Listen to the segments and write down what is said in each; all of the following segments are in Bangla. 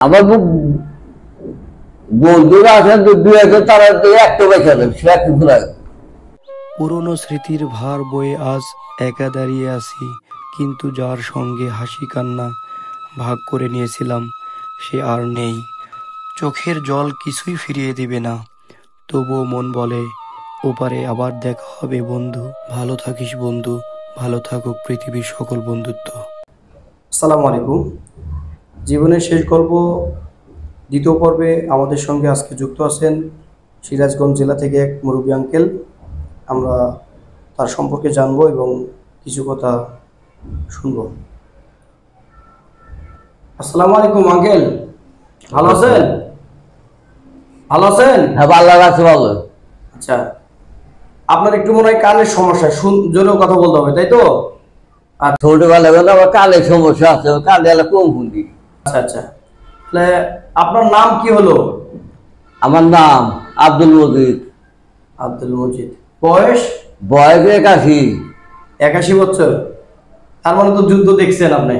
আমার বন্ধুরা আছেন দুই একজন, তারা একটা পয়সা দেন, সে একটু ঘুরায়। পুরনো স্মৃতির ভার বয়ে আজ একা দাঁড়িয়ে আছি, কিন্তু যার সঙ্গে হাসি কান্না ভাগ করে নিয়েছিলাম সে আর নেই। চোখের জল কিছুই ফিরিয়ে দিবে না, তবুও মন বলে ওপারে আবার দেখা হবে বন্ধু। ভালো থাকিস বন্ধু, ভালো থাকুক পৃথিবীর সকল বন্ধুত্ব। আসসালামু আলাইকুম। জীবনের শেষ গল্প দ্বিতীয় পর্বে আমাদের সঙ্গে আজকে যুক্ত আছেন সিরাজগঞ্জ জেলা থেকে এক মুরব্বী আঙ্কেল। আমরা তার সম্পর্কে জানবো এবং কিছু কথা শুনবো। আসসালামু আলাইকুম আঙ্কেল, ভালো আছেন? ভালো আছেন? হ্যাঁ, ভালো লাগছে, ভালো। আচ্ছা, আপনার একটু মনে হয় কানের সমস্যা, জোরেও কথা বলতে হবে, তাই তো? আর ছোটবেলা বলে আমার কালের সমস্যা আছে, কালে এলা কম শুনি। আচ্ছা আচ্ছা, তাহলে আপনার নাম কি হলো? আমার নাম আব্দুল মজিদ। আব্দুল মজিদ। বয়স? বয়স 81। 81 বছর। তার মানে তো যুদ্ধ দেখছেন আপনি।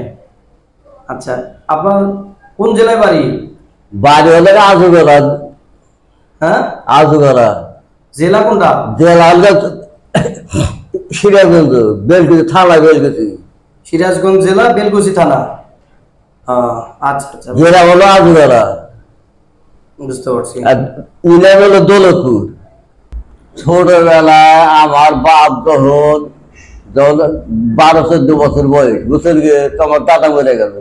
আচ্ছা, আপনার কোন জেলায় বাড়ি? বাড়ি হলে আজুগড়া। হ্যাঁ, আজুগড়া। জেলা কোনটা? জেলা হলে সিরাজগঞ্জ, বেলকুচি থানা, বেলকুচি। সিরাজগঞ্জ জেলা, বেলকুচি থানা। আচ্ছা আচ্ছা, জেলা হলো আজুগড়া, বুঝতে পারছি। আর ইলাম হলো দৌলতপুর। ছোটবেলায় আমার বাপ যখন 12-14 বছর বয়স, বুঝছেন গিয়ে তোমার দাদা মরে গেল।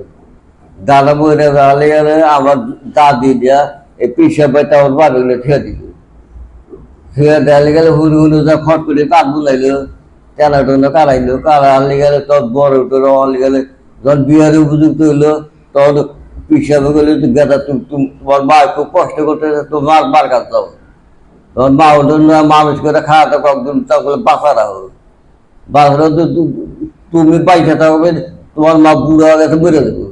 দাদা মরে গেলে আমার দাদি দিয়া এই পিসা পাইতে আমার বাড়িগুলো ঠেয়ে দিল। ঠেয়ে দেওয়ালে গেলে হুড়ি হুড়ি যা খট করে কাঠ বুলাইলো, টেনা টেনা কারাইলো, কারালে গেলে তোর বড় উঠলো, আনলে গেলে যখন বিহারে উপযুক্ত হইলো তখন পিসাবে গেলে গেদা তোমার মা খুব কষ্ট করতে, তোমার মার কাছে যাও। তখন মা ওদের মানুষ করে খাওয়াতে কয়েকদিন তখন বাঁচা রাখো, বাঁচা তুমি পয়সা থাকবে, তোমার মা বুড়ো হয়ে গেছে মরে দেবো।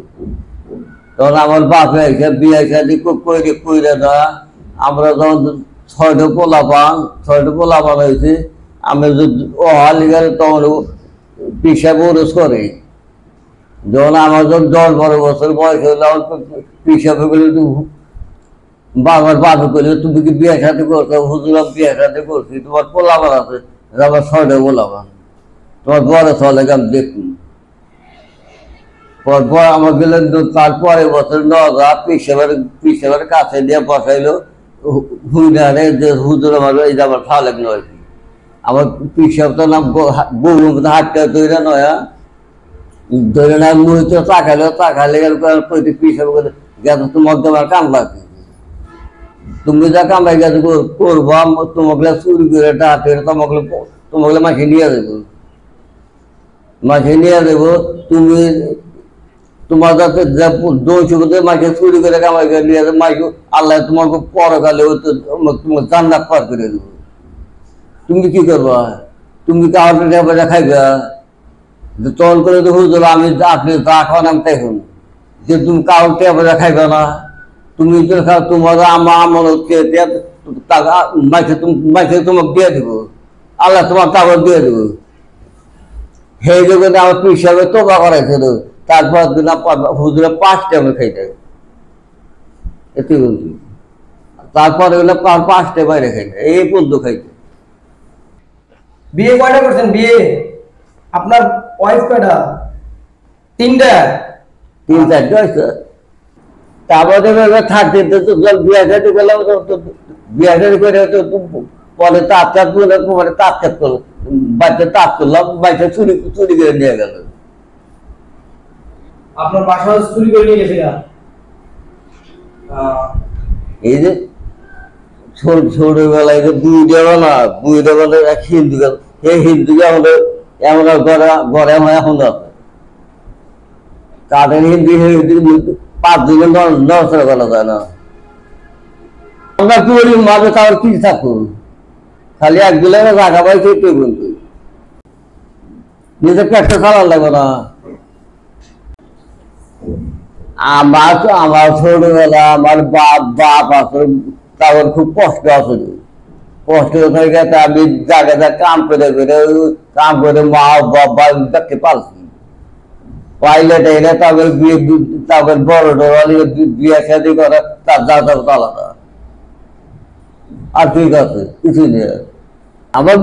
তখন আমার বাপে এসে বিয়ে শাদি কইরে না, আমরা যখন 6টা পোলাপান হয়েছে, আমি ও হালি গেলে তখন পিসা বরস করে। যখন আমার যখন 10-12 বছর বয়স হলো, পিসাবে গেলে বাবার বাপে করলে তুমি কি বিয়ে শাদি করছো? হুজুর বিয়ে শাদি করছি, তোমার পোলাপান আছে? আমার 6টা পোলাপান, তোমার বড় চলে আমি দেখুন। পরপর আমার গেলেন, তারপরে বছর নগা পিসেবার কাছে দিয়ে বসাইলো হুইনারে, যে হুজুর আমার এই যে আমার ফালেক নয়। আমার পিসেব তো নাম গরুর মধ্যে হাতটা ধরে নয়, ধরে না মুহূর্তে তাকাইলে গেল পিসেব বলে গেছে তোমার তোমার কাম লাগবে, তুমি যা কামাই গেছে করবো, তোমাকে চুরি করে ডাকে তোমাকে মাঝে নিয়ে দেবো। তুমি তোমার যাতে দোষে মাকে চুরি করে কামাই করে নিয়ে যাবে, মাইকে আল্লাহ তোমাকে পরকালে তোমাকে জান্নাত পার করে দেবো। তুমি কি করবা? তুমি কাউকে টাকা খাইবা? তখন করে তো হুজুর আমি আপনি যা খাওয়ান আমি তাই হন, যে তুমি কাউকে টাকা খাইবা না, তুমি তোমার আমানতকে মাইকে তোমাকে দিয়ে দেবো, আল্লাহ তোমার কাগজ দিয়ে দেবো। সেই জন্য আমার পিসাবে তোবা করাইছিল। তারপর দিন হুজুরে 5 টাইমে খাইতে, এতে বলছি। তারপরে 5 টাইম বাইরে খাইতে, এই পদ্ম খাইতে। বিয়ে কয়টা করছেন? বিয়ে আপনার ওয়াইফ কয়টা? 3টা। 3-4টা হয়েছে। তারপরে থাকতে বিয়ে শাদি করলাম, বিয়ে শাদি করে পরে তাঁত করলে, পরে তাঁত করলো, বাচ্চা তাঁত করলাম, বাচ্চা চুরি করে নিয়ে গেল। আপনার বাসা চুরি করে নিয়ে গেছে? এই যে ছোটবেলায় যে বুড়িটা বলে এক হিন্দু, সেই হিন্দুকে আমাদের এমন গড়ে আমার এখন আছে কাঠের হিন্দু, 5 দিনে নড়াচড়া করা যায় না। আমরা তৈরি মাঝে তার কি থাকুন, খালি একগুলো জায়গা পাইছে কিন্তু নিজের পেটটা চালান লাগবে না। আমার ছোটবেলা আমার বাপ আছে, তাদের খুব কষ্ট আছে, কষ্ট থেকে আমি জায়গাটা কাম করে মা বাবা দেখতে পারছি। পাইলট এনে তারপর তারপর বড় ডরালি বিয়ে শাদি করা তার যাতায়াত আলাদা। আর ঠিক আছে কিছু নেই। আমার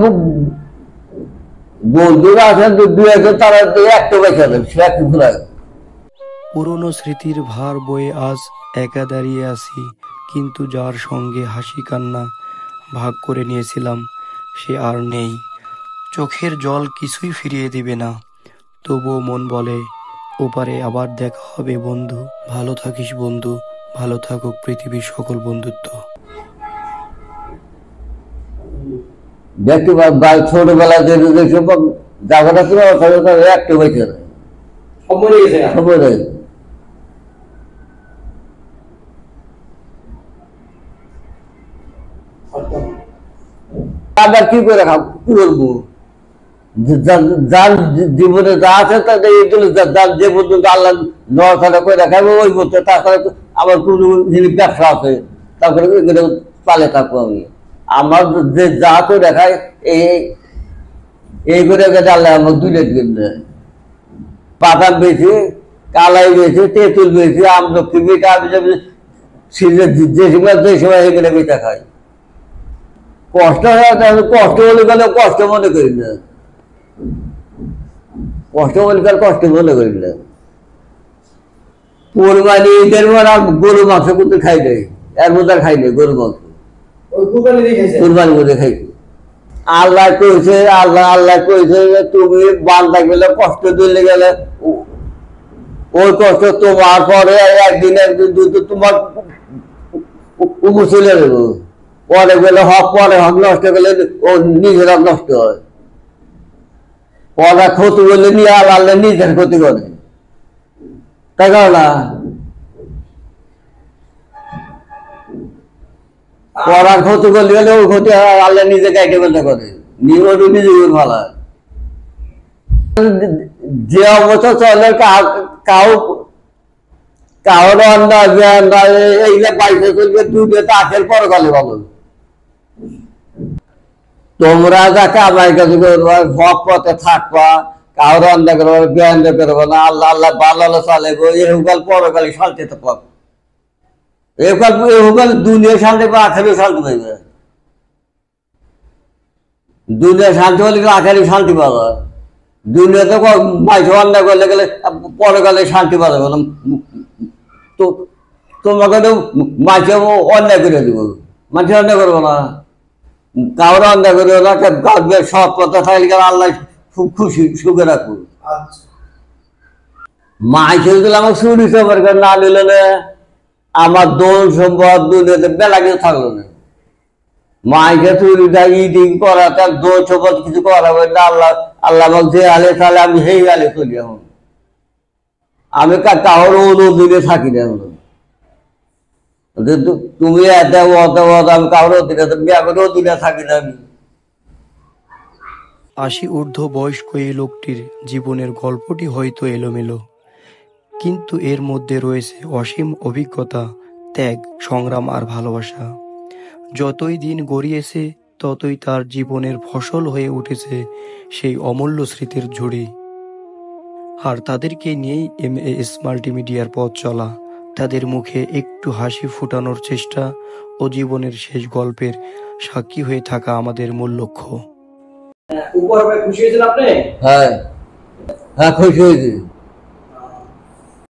বন্ধুরা আছেন দুই একজন, তারা একটু বেঁচে দেন, সে একটু ঘুরায়। পুরনো স্মৃতির ভার বয়ে আজ একা দাঁড়িয়ে আছি, কিন্তু যার সঙ্গে হাসি কান্না ভাগ করে নিয়েছিলাম সে আর নেই। চোখের জল কিছুই ফিরিয়ে দিবে না, তবুও মন বলে ওপারে আবার দেখা হবে বন্ধু। ভালো থাকিস বন্ধু, ভালো থাকুক পৃথিবীর সকল বন্ধুত্ব। দেখতে ছোটবেলায় যেসব জায়গাটা ছিল একটু বেঁচে দেয়, খবর নেই। আবার কি করে কি করবো, যার জীবনে যা আছে তাদের এইগুলো যার যে পর্যন্ত আল্লাহ নড়াচড়া করে দেখাবো ওই বলতে, তাছাড়া আমার কোনো জিনিস ব্যবসা আছে, তারপরে এগুলো পালে থাকবো আমি। আমার যে যা করে দেখায় এই করে গেছে আল্লাহ আমার দুলে কিনবে। বাদাম বেশি, কালাই বেশি, তেঁতুল বেশি, আমলকি বেশি, আমি যে সময় এগুলো বেচা খাই। কষ্ট হয়ে কষ্ট বলে গেলে কষ্ট মনে করি না, কষ্ট বলে গেলে কষ্ট মনে করি না। কোরবানি ঈদের পর গরু মাংস কিন্তু খাই নাই, এর মধ্যে খাই নাই গরু মাংস, কোরবানি মধ্যে খাই। আল্লাহ কইছে, আল্লাহ কইছে যে তুমি বান্দা গেলে কষ্ট দিলে গেলে ওই কষ্ট তোমার পরে একদিন তোমার উপর চলে যাবো। পরে গেলে হক, পরে হক নষ্ট গেলে ও নিজের হক নষ্ট হয়। পরে ক্ষতি করলে নিয়ে আল্লাহ নিজের ক্ষতি করে, তাই না? পড়ার ক্ষতি করলে গেলে ওই ক্ষতি আল্লাহ নিজে গাইতে বলতে করে, নিজে ভালো। যে অবস্থা চলে কারোর এইগুলা বাইশে চলবে, দুধে তাকের পর গলে ভালো। তোমরা যা কামাই কাজ করবা, হক পথে থাকবা, কারোর অন্ধা করবা, বেআইন করবো না, আল্লাহ আল্লাহ ভালো চালাইবো, এহুকাল পরকালে শান্তিতে পাব। এহুকাল দুনিয়া শান্তি পাবে, আখেরি শান্তি পাইবে। দুনিয়া শান্তি হলে আখেরি শান্তি পাবে। দুনিয়াতে মাইছে অন্যায় করলে গেলে পরকালে শান্তি পাবে না। তো তোমাকে তো মাইছে অন্যায় করে দিব, মাইছে অন্যায় করবো না, কারোর অন্যায় করবো না, সৎ পথে থাকলে আল্লাহ খুব খুশি সুখে রাখবো। মাইছে দিলে আমার চুরি সবার না নিলে আমার দোল সম্পদ দুনিয়াতে বেলা কিছু থাকলো না। মাইকে চুরি ইডিং করা, তার দোল সম্পদ কিছু করাবে না। আল্লাহ বলছে আলে তাহলে আমি সেই আলে চলি। এখন আমি কারোর অনুদিনে থাকি না। এখন তুমি এত আমি কারোর অধীনে থাকি না। আমি 80 ঊর্ধ্ব বয়স্ক এই লোকটির জীবনের গল্পটি হয়তো এলোমেলো, কিন্তু এর মধ্যে রয়েছে অসীম অভিজ্ঞতা, ত্যাগ, সংগ্রাম আর ভালোবাসা। যতই দিন গড়িয়েছে ততই তার জীবনের ফসল হয়ে উঠেছে সেই অমূল্য স্মৃতির ঝুড়ি। আর তাদেরকে নিয়েই MAS মাল্টিমিডিয়ার পথ চলা, তাদের মুখে একটু হাসি ফুটানোর চেষ্টা ও জীবনের শেষ গল্পের সাক্ষী হয়ে থাকা আমাদের মূল লক্ষ্য। খুশি হয়েছেন আপনি? হ্যাঁ, খুশি হয়েছি।